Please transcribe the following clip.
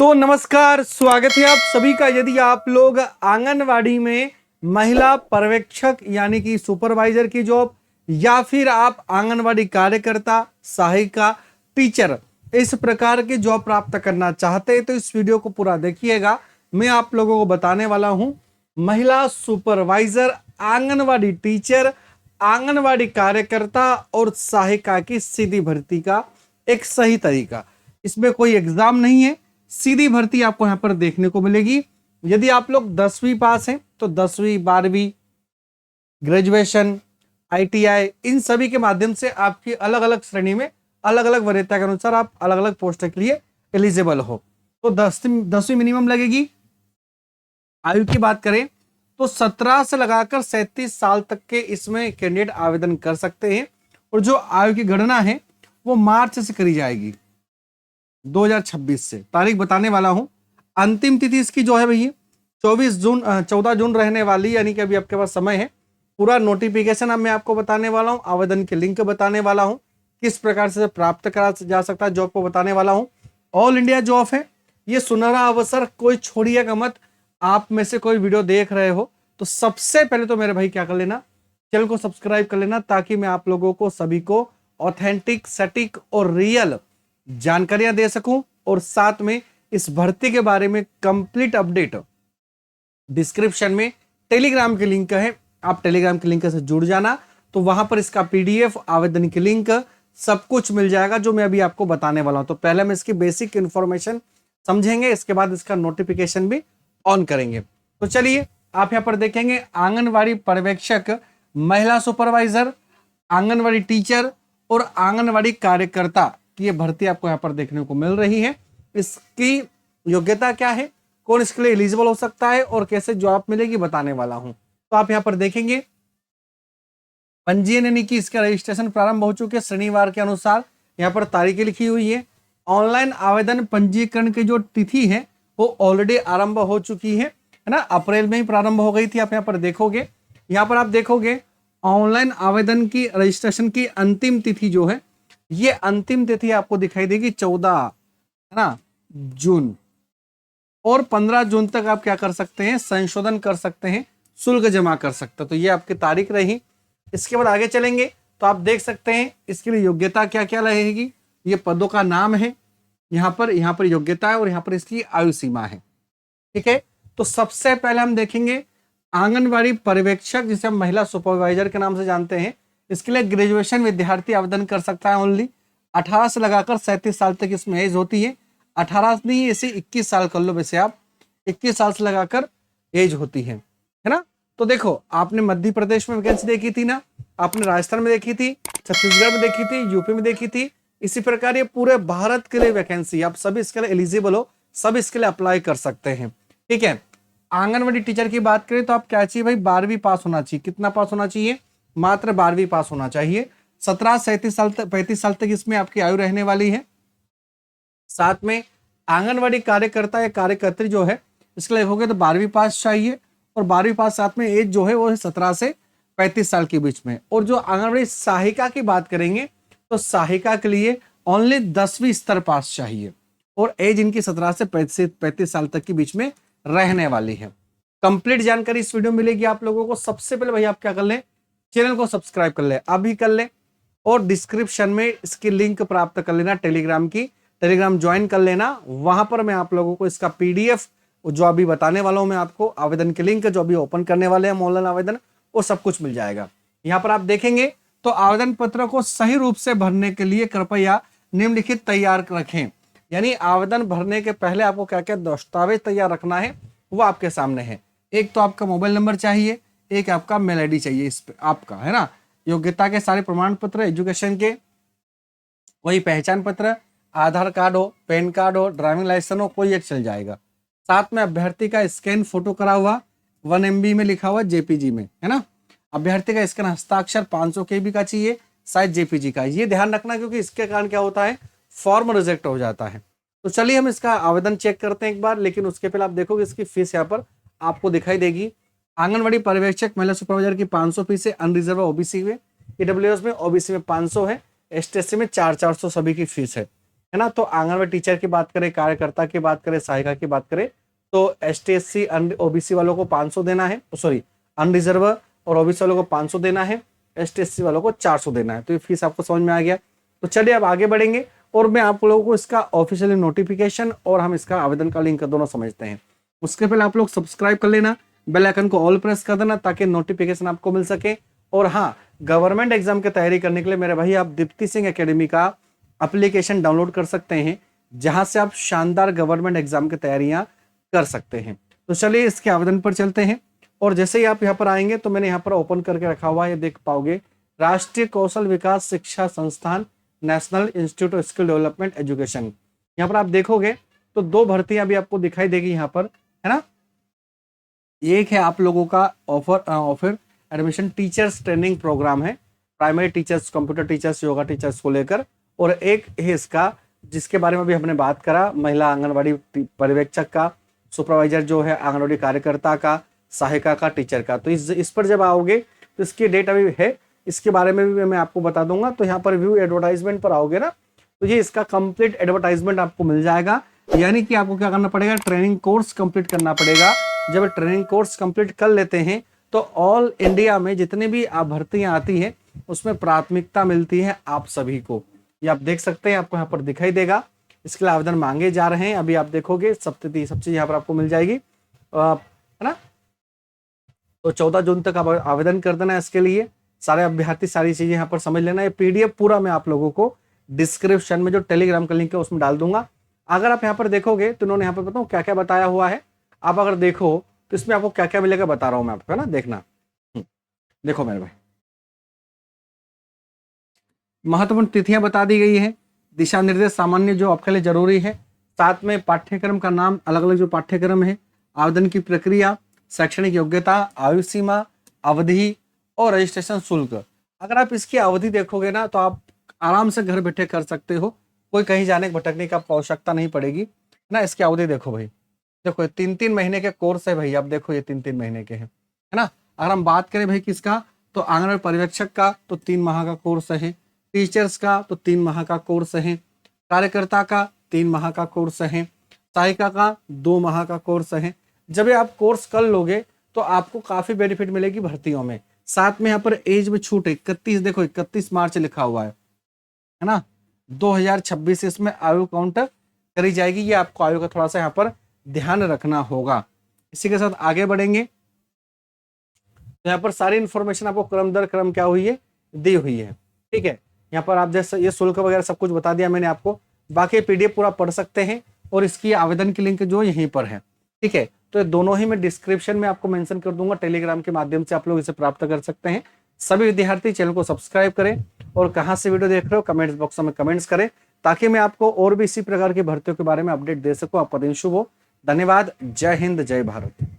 तो नमस्कार, स्वागत है आप सभी का। यदि आप लोग आंगनवाड़ी में महिला पर्यवेक्षक यानी कि सुपरवाइजर की जॉब या फिर आप आंगनवाड़ी कार्यकर्ता, सहायिका, टीचर इस प्रकार की जॉब प्राप्त करना चाहते हैं तो इस वीडियो को पूरा देखिएगा। मैं आप लोगों को बताने वाला हूं महिला सुपरवाइजर, आंगनवाड़ी टीचर, आंगनवाड़ी कार्यकर्ता और सहायिका की सीधी भर्ती का एक सही तरीका। इसमें कोई एग्जाम नहीं है, सीधी भर्ती आपको यहां पर देखने को मिलेगी। यदि आप लोग 10वीं पास हैं तो 10वीं, 12वीं, ग्रेजुएशन, ITI इन सभी के माध्यम से आपकी अलग अलग श्रेणी में अलग अलग वरीयता के अनुसार आप अलग अलग पोस्ट के लिए एलिजिबल हो। तो 10वीं मिनिमम लगेगी। आयु की बात करें तो 17 से लगाकर 37 साल तक के इसमें कैंडिडेट आवेदन कर सकते हैं और जो आयु की गणना है वो मार्च से करी जाएगी 2026 से। तारीख बताने वाला हूं। अंतिम तिथि इसकी जो है भैया 14 जून रहने वाली, यानी कि अभी आपके पास समय है। पूरा नोटिफिकेशन अब मैं आपको बताने वाला हूं, आवेदन के लिंक बताने वाला हूं, किस प्रकार से प्राप्त करा जा सकता है जॉब को बताने वाला हूं। ऑल इंडिया जॉब है, ये सुनहरा अवसर, कोई छोड़िएगा मत। आप में से कोई वीडियो देख रहे हो तो सबसे पहले तो मेरे भाई क्या कर लेना, चैनल को सब्सक्राइब कर लेना, ताकि मैं आप लोगों को सभी को ऑथेंटिक, सटीक और रियल जानकारियां दे सकूं और साथ में इस भर्ती के बारे में कंप्लीट अपडेट। डिस्क्रिप्शन में टेलीग्राम की लिंक है, आप टेलीग्राम के लिंक से जुड़ जाना, तो वहां पर इसका PDF, आवेदन की लिंक सब कुछ मिल जाएगा जो मैं अभी आपको बताने वाला हूं। तो पहले हम इसकी बेसिक इंफॉर्मेशन समझेंगे, इसके बाद इसका नोटिफिकेशन भी ऑन करेंगे। तो चलिए आप यहां पर देखेंगे आंगनवाड़ी पर्यवेक्षक, महिला सुपरवाइजर, आंगनवाड़ी टीचर और आंगनवाड़ी कार्यकर्ता की ये भर्ती आपको यहां पर देखने को मिल रही है। इसकी योग्यता क्या है, कौन इसके लिए एलिजिबल हो सकता है और कैसे जॉब मिलेगी बताने वाला हूं। तो आप यहां पर देखेंगे पंजीयन यानी कि इसका रजिस्ट्रेशन प्रारंभ हो चुके शनिवार के अनुसार। यहां पर तारीखें लिखी हुई है। ऑनलाइन आवेदन पंजीकरण की जो तिथि है वो ऑलरेडी आरंभ हो चुकी है ना, अप्रैल में ही प्रारंभ हो गई थी। आप यहां पर देखोगे, यहां पर आप देखोगे ऑनलाइन आवेदन की रजिस्ट्रेशन की अंतिम तिथि जो है, ये अंतिम तिथि आपको दिखाई देगी 14 है ना जून, और 15 जून तक आप क्या कर सकते हैं, संशोधन कर सकते हैं, शुल्क जमा कर सकते हैं। तो ये आपकी तारीख रही। इसके बाद आगे चलेंगे तो आप देख सकते हैं इसके लिए योग्यता क्या क्या रहेगी। ये पदों का नाम है, यहाँ पर योग्यता है और यहाँ पर इसकी आयु सीमा है। ठीक है, तो सबसे पहले हम देखेंगे आंगनवाड़ी पर्यवेक्षक, जिसे हम महिला सुपरवाइजर के नाम से जानते हैं। इसके लिए ग्रेजुएशन विद्यार्थी आवेदन कर सकता है ओनली। 18 से लगाकर 37 साल तक इसमें एज होती है। 18 नहीं, इसे 21 साल कर लो, वैसे आप 21 साल से लगाकर एज होती है ना। तो देखो, आपने मध्य प्रदेश में वैकेंसी देखी थी ना, आपने राजस्थान में देखी थी, छत्तीसगढ़ में देखी थी, यूपी में देखी थी। इसी प्रकार ये पूरे भारत के लिए वैकेंसी, आप सभी इसके लिए एलिजिबल हो, सब इसके लिए अप्लाई कर सकते हैं। ठीक है, आंगनवाड़ी टीचर की बात करें तो आप क्या चाहिए भाई, 12वीं पास होना चाहिए। कितना पास होना चाहिए, मात्र 12वीं पास होना चाहिए। 17 से 37 साल तक, 35 साल तक इसमें आपकी आयु रहने वाली है। साथ में आंगनवाड़ी कार्यकर्ता या कार्यकर्त्री जो है, इसके लिए हो गए तो 12वीं पास चाहिए, और 12वीं पास साथ में एज जो है वो है 17 से 35 साल के बीच में। और जो आंगनवाड़ी सहायिका की बात करेंगे तो सहायिका के लिए ओनली 10वीं स्तर पास चाहिए और एज इनकी 17 से 35 साल तक के बीच में रहने वाली है। कंप्लीट जानकारी इस वीडियो में मिलेगी आप लोगों को। सबसे पहले भाई आप क्या कर लें, चैनल को सब्सक्राइब कर ले, अभी कर ले, और डिस्क्रिप्शन में इसकी लिंक प्राप्त कर लेना टेलीग्राम की, टेलीग्राम ज्वाइन कर लेना। वहां पर मैं आप लोगों को इसका PDF जो अभी बताने वाला हूं मैं आपको, आवेदन के लिंक जो अभी ओपन करने वाले हैं ऑनलाइन आवेदन, वो सब कुछ मिल जाएगा। यहाँ पर आप देखेंगे तो आवेदन पत्र को सही रूप से भरने के लिए कृपया निम्नलिखित तैयार रखें। यानी आवेदन भरने के पहले आपको क्या क्या दस्तावेज तैयार रखना है वो आपके सामने है। एक तो आपका मोबाइल नंबर चाहिए, एक आपका मेल ID चाहिए, इस पे आपका है ना, योग्यता के सारे प्रमाण पत्र, एजुकेशन के, वही पहचान पत्र, आधार कार्ड हो, पैन कार्ड हो, ड्राइविंग लाइसेंस हो, कोई एक चल जाएगा। साथ में अभ्यर्थी का स्कैन फोटो करा हुआ 1 MB में लिखा हुआ JPG में, है ना। अभ्यर्थी का स्कैन हस्ताक्षर 500 KB का चाहिए, साइज JPG का। ये ध्यान रखना क्योंकि इसके कारण क्या होता है, फॉर्म रिजेक्ट हो जाता है। तो चलिए हम इसका आवेदन चेक करते हैं एक बार, लेकिन उसके पहले आप देखोगे इसकी फीस यहाँ पर आपको दिखाई देगी। आंगनवाड़ी पर्यवेक्षक महिला सुपरवाइजर की 500 फीस है, अनरिजर्व OBC में, EWS में, OBC में 500 है, STC में 400 सभी की फीस है। है ना। तो आंगनबाड़ी टीचर की बात करें, कार्यकर्ता की बात करें, सहायिका की बात करें, तो ST SC OBC वालों को 500 देना है, सॉरी अनरिजर्व और OBC वालों को 500 देना है, ST SC वालों को 400 देना है। तो ये फीस आपको समझ में आ गया। तो चलिए अब आगे बढ़ेंगे और मैं आप लोगों को इसका ऑफिशियली नोटिफिकेशन और हम इसका आवेदन का लिंक दोनों समझते हैं। उसके पहले आप लोग सब्सक्राइब कर लेना, बेल आइकन को ऑल प्रेस कर देना ताकि नोटिफिकेशन आपको मिल सके। और हाँ, गवर्नमेंट एग्जाम की तैयारी करने के लिए मेरे भाई आप दीप्ति सिंह एकेडमी का एप्लीकेशन डाउनलोड कर सकते हैं, जहां से आप शानदार गवर्नमेंट एग्जाम की तैयारियां कर सकते हैं। तो चलिए इसके आवेदन पर चलते हैं। और जैसे ही आप यहाँ पर आएंगे तो मैंने यहाँ पर ओपन करके रखा हुआ है, देख पाओगे, राष्ट्रीय कौशल विकास शिक्षा संस्थान, national institute of skill development education. यहाँ पर आप देखोगे तो 2 भर्तियां भी आपको दिखाई देगी यहाँ पर, है ना। एक है आप लोगों का offer admission teachers training program है, primary teachers, computer teachers, yoga teachers को लेकर। और एक है इसका जिसके बारे में भी हमने बात करा, महिला आंगनबाड़ी पर्यवेक्षक का, सुपरवाइजर जो है आंगनबाड़ी कार्यकर्ता का, सहायिका का, टीचर का। तो इस पर जब आओगे तो इसकी डेट अभी है, इसके बारे में भी मैं आपको बता दूंगा। तो यहाँ पर व्यू एडवर्टाइजमेंट पर आओगे ना, तो ये इसका कंप्लीट एडवर्टाइजमेंट आपको मिल जाएगा। यानी कि आपको क्या करना पड़ेगा, ट्रेनिंग कोर्स कंप्लीट करना पड़ेगा। जब ट्रेनिंग कोर्स कंप्लीट कर लेते हैं तो ऑल इंडिया में जितने भी भर्तियां आती हैं उसमें प्राथमिकता मिलती है आप सभी को। ये आप देख सकते हैं, आपको यहाँ पर दिखाई देगा। इसके लिए आवेदन मांगे जा रहे हैं, अभी आप देखोगे सब चीज यहाँ पर आपको मिल जाएगी, है ना। तो 14 जून तक आप आवेदन कर देना इसके लिए। सारे अभ्यर्थी सारी चीजें यहाँ पर समझ लेना। ये PDF पूरा मैं आप लोगों को डिस्क्रिप्शन में जो टेलीग्राम का लिंक है उसमें डाल दूंगा। अगर आप यहाँ पर देखोगे तो इन्होंने यहाँ पर बताऊँ क्या क्या बताया हुआ है। आप अगर देखो तो इसमें आपको क्या क्या मिलेगा बता रहा हूं मैं आपको, है ना। देखना, देखो मेरे भाई, महत्वपूर्ण तिथियां बता दी गई है, दिशा निर्देश सामान्य जो आपके लिए जरूरी है, साथ में पाठ्यक्रम का नाम, अलग अलग जो पाठ्यक्रम है, आवेदन की प्रक्रिया, शैक्षणिक योग्यता, आयु सीमा, अवधि और रजिस्ट्रेशन शुल्क। अगर आप इसकी अवधि देखोगे ना तो आप आराम से घर बैठे कर सकते हो, कोई कहीं जाने भटकने की आपको आवश्यकता नहीं पड़ेगी ना। इसकी अवधि देखो भाई, देखो 3-3 महीने के कोर्स है भाई, आप देखो ये 3-3 महीने के हैं, है ना। अगर हम बात करें भाई किसका, तो आंगनबाड़ी पर्यवेक्षक का तो 3 माह का कोर्स है, टीचर्स का तो 3 माह का कोर्स है, कार्यकर्ता का 3 माह का कोर्स है, सहायिका का 2 माह का कोर्स है। जब ये आप कोर्स कर लोगे तो आपको काफी बेनिफिट मिलेगी भर्तियों में। साथ में यहाँ पर एज में छूट 31, देखो 31 मार्च लिखा हुआ है ना, 2026 इसमें आयु काउंट करी जाएगी। ये आपको आयु का थोड़ा सा यहाँ पर ध्यान रखना होगा। इसी के साथ आगे बढ़ेंगे तो यहाँ पर सारी इंफॉर्मेशन आपको क्रम दर क्रम क्या हुई है, दी हुई है, ठीक है। यहाँ पर आप जैसे ये शुल्क वगैरह सब कुछ बता दिया मैंने आपको, बाकी PDF पूरा पढ़ सकते हैं और इसकी आवेदन की लिंक जो यहीं पर है, ठीक है। तो ये दोनों ही मैं डिस्क्रिप्शन में आपको मेंशन कर दूंगा, टेलीग्राम के माध्यम से आप लोग इसे प्राप्त कर सकते हैं। सभी विद्यार्थी चैनल को सब्सक्राइब करें और कहाँ से वीडियो देख रहे हो कमेंट्स बॉक्स में कमेंट्स करें, ताकि मैं आपको और भी इसी प्रकार की भर्तियों के बारे में अपडेट दे सकूं। आपका दिन शुभ हो। धन्यवाद। जय हिंद, जय भारत।